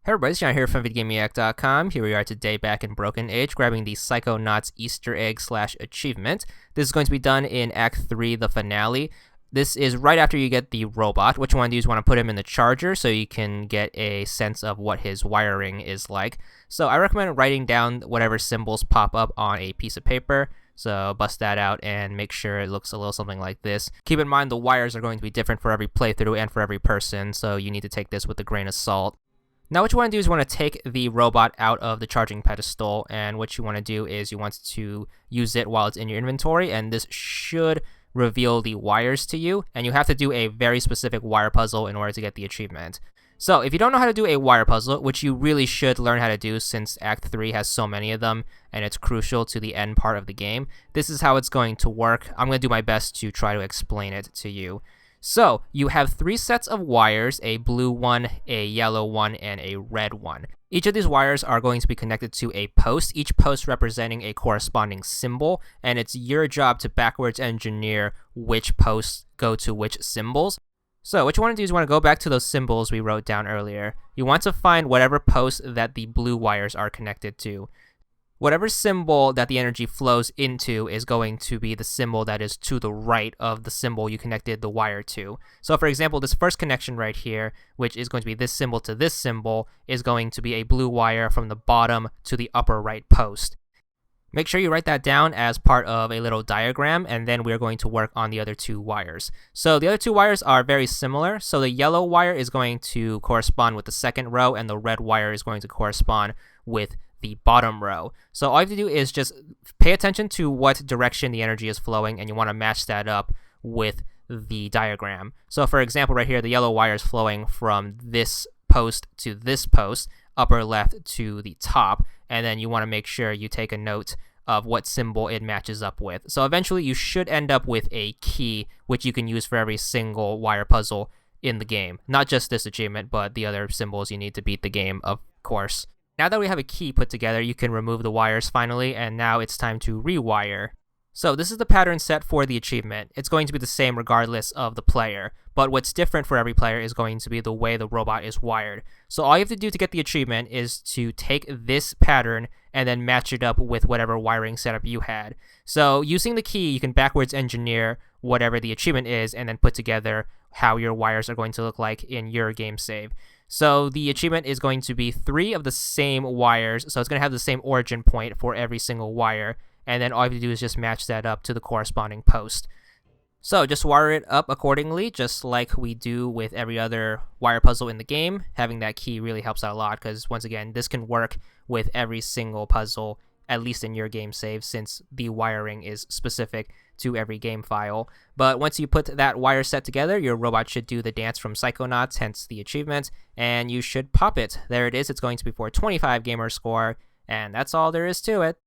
Hey everybody, it's John here from VidGamiac.com. Here we are today back in Broken Age, grabbing the Psychonauts Easter egg / achievement. This is going to be done in Act 3, the finale. This is right after you get the robot. What you want to do is want to put him in the charger so you can get a sense of what his wiring is like. So I recommend writing down whatever symbols pop up on a piece of paper. So bust that out and make sure it looks a little something like this. Keep in mind the wires are going to be different for every playthrough and for every person, so you need to take this with a grain of salt. Now what you want to do is you want to take the robot out of the charging pedestal, and what you want to do is you want to use it while it's in your inventory, and this should reveal the wires to you, and you have to do a very specific wire puzzle in order to get the achievement. So if you don't know how to do a wire puzzle, which you really should learn how to do since Act 3 has so many of them and it's crucial to the end part of the game, this is how it's going to work. I'm going to do my best to try to explain it to you. So you have 3 sets of wires, a blue one, a yellow one, and a red one. Each of these wires are going to be connected to a post, each post representing a corresponding symbol, and it's your job to backwards engineer which posts go to which symbols. So what you want to do is you want to go back to those symbols we wrote down earlier. You want to find whatever post that the blue wires are connected to. Whatever symbol that the energy flows into is going to be the symbol that is to the right of the symbol you connected the wire to. So for example, this first connection right here, which is going to be this symbol to this symbol, is going to be a blue wire from the bottom to the upper right post. Make sure you write that down as part of a little diagram, and then we're going to work on the other 2 wires. So the other 2 wires are very similar. So the yellow wire is going to correspond with the second row, and the red wire is going to correspond with the bottom row. So all you have to do is just pay attention to what direction the energy is flowing, and you want to match that up with the diagram. So for example, right here, the yellow wire is flowing from this post to this post, upper left to the top, and then you want to make sure you take a note of what symbol it matches up with. So eventually you should end up with a key, which you can use for every single wire puzzle in the game. Not just this achievement, but the other symbols you need to beat the game, of course. Now that we have a key put together, you can remove the wires finally, and now it's time to rewire. So this is the pattern set for the achievement. It's going to be the same regardless of the player, but what's different for every player is going to be the way the robot is wired. So all you have to do to get the achievement is to take this pattern and then match it up with whatever wiring setup you had. So using the key, you can backwards engineer whatever the achievement is and then put together how your wires are going to look like in your game save. So the achievement is going to be 3 of the same wires, so it's going to have the same origin point for every single wire, and then all you have to do is just match that up to the corresponding post. So just wire it up accordingly, just like we do with every other wire puzzle in the game. Having that key really helps out a lot, because once again, this can work with every single puzzle, at least in your game save, since the wiring is specific to every game file. But once you put that wire set together, your robot should do the dance from Psychonauts, hence the achievement, and you should pop it. There it is. It's going to be for 25 gamer score, and that's all there is to it.